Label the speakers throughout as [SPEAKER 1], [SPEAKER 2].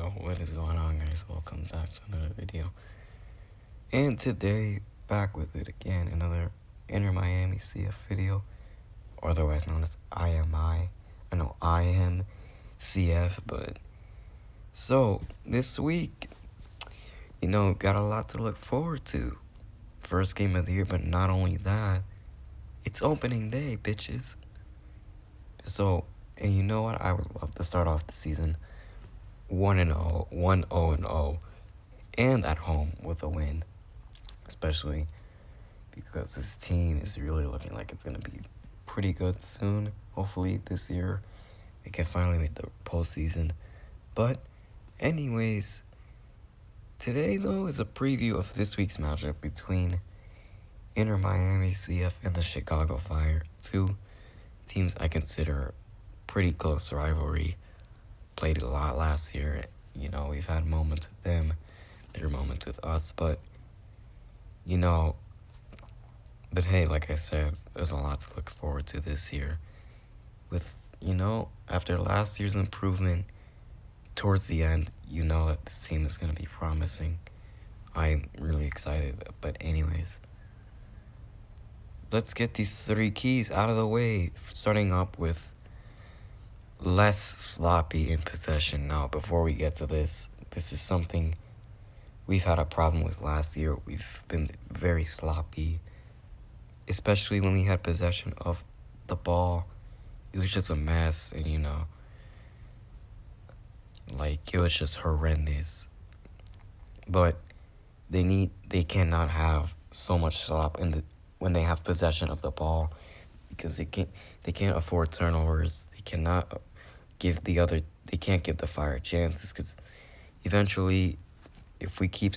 [SPEAKER 1] Yo, what is going on, guys? Welcome back to another video. And today, back with it again, another Inter Miami CF video, or otherwise known as IMI. I know I am CF, but so this week, got a lot to look forward to. First game of the year, but not only that, it's opening day, bitches. So, and you know what? I would love to start off the season 1-0, 1-0-0, and at home with a win, especially because this team is really looking like it's going to be pretty good soon. Hopefully this year we can finally make the postseason. But anyways, today though is a preview of this week's matchup between Inter Miami CF and the Chicago Fire, two teams I consider pretty close rivalry. Played a lot last year. We've had moments with them, there are moments with us, but hey, like I said, there's a lot to look forward to this year. With, after last year's improvement towards the end, that this team is going to be promising. I'm really excited. But anyways, let's get these three keys out of the way, starting up with less sloppy in possession. Now, before we get to this is something we've had a problem with last year. We've been very sloppy, especially when we had possession of the ball. It was just a mess, and it was just horrendous. But they cannot have so much slop when they have possession of the ball, because they can't afford turnovers. They can't give the Fire chances, because eventually, if we keep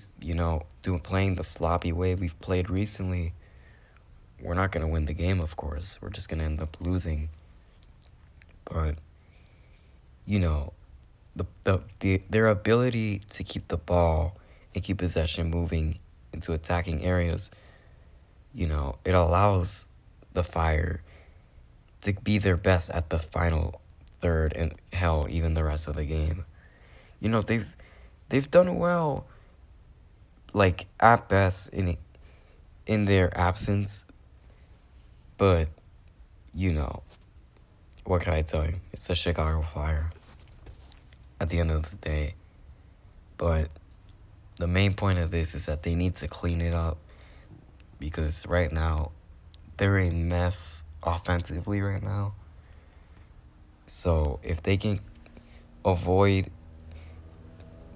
[SPEAKER 1] playing the sloppy way we've played recently, we're not gonna win the game. Of course, we're just gonna end up losing. But their ability to keep the ball and keep possession moving into attacking areas, it allows the Fire to be their best at the final third, and hell, even the rest of the game. They've done well, like at best in their absence, but what can I tell you? It's the Chicago Fire at the end of the day. But the main point of this is that they need to clean it up, because right now they're a mess offensively right now. So if they can avoid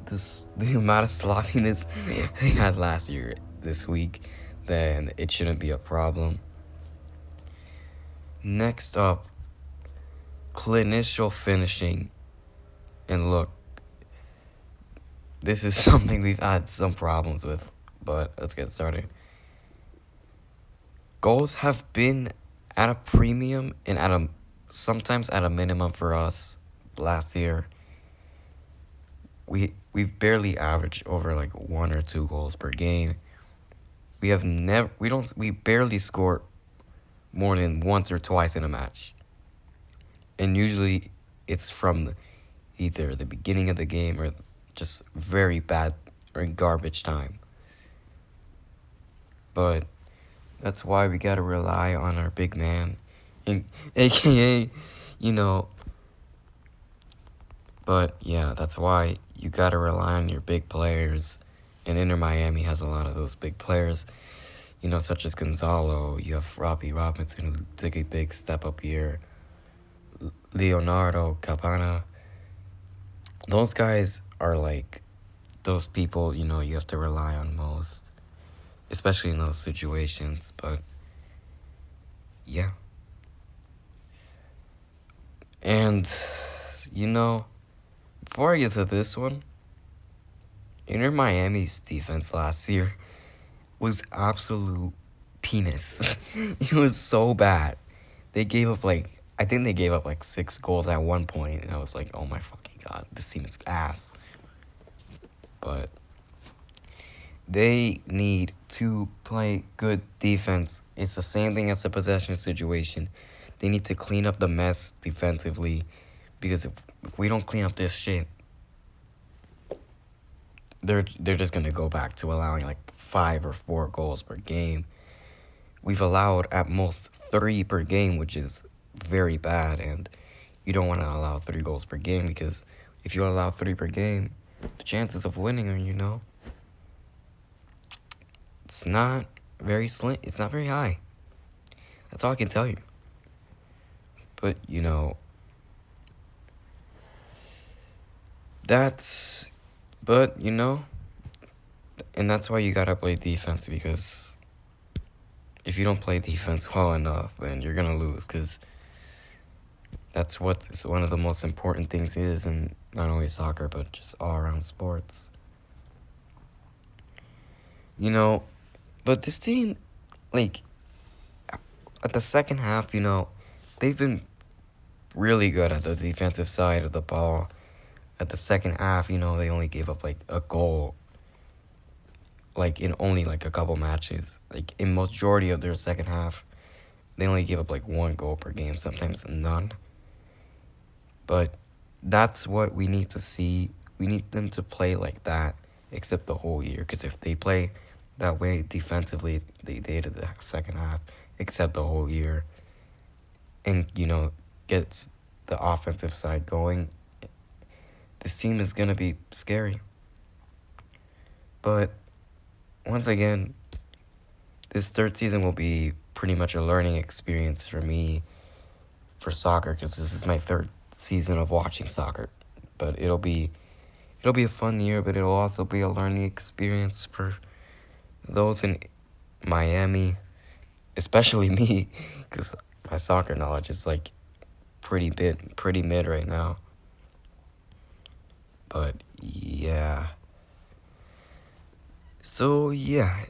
[SPEAKER 1] the amount of sloppiness they had last year this week, then it shouldn't be a problem. Next up, clinical finishing. And look, this is something we've had some problems with, but let's get started. Goals have been at a premium and sometimes at a minimum for us last year. We've barely averaged over like 1 or 2 goals per game. We barely score more than once or twice in a match. And usually it's from either the beginning of the game or just very bad or garbage time. But that's why we gotta rely on our big man, aka, but yeah, that's why you gotta rely on your big players. And Inter Miami has a lot of those big players, such as Gonzalo. You have Robbie Robinson, who took a big step up here. Leonardo Cabana. Those guys are like those people, you have to rely on most, especially in those situations. But yeah. And before I get to this one, Inter Miami's defense last year was absolute penis. It was so bad. I think they gave up like 6 goals at one point, and I was like, oh my fucking god, this team is ass. But they need to play good defense. It's the same thing as the possession situation. They need to clean up the mess defensively, because if we don't clean up this shit, they're just gonna go back to allowing like 5 or 4 goals per game. We've allowed at most 3 per game, which is very bad, and you don't want to allow 3 goals per game, because if you allow 3 per game, the chances of winning are, it's not very slim. It's not very high. That's all I can tell you. But, that's, but, and that's why you gotta play defense, because if you don't play defense well enough, then you're gonna lose, because that's what's one of the most important things is in not only soccer, but just all around sports. But this team, like, at the second half, they've been really good at the defensive side of the ball. At the second half, they only gave up, like, a goal, like, in only, like, a couple matches. Like, in majority of their second half, they only gave up, like, 1 goal per game, sometimes none. But that's what we need to see. We need them to play like that, except the whole year. Because if they play that way defensively, they did the second half, except the whole year, and, gets the offensive side going, this team is going to be scary. But once again, this third season will be pretty much a learning experience for me for soccer, because this is my third season of watching soccer. But it'll be a fun year, but it'll also be a learning experience for those in Miami, especially me, because my soccer knowledge is like pretty mid right now. But yeah. So yeah,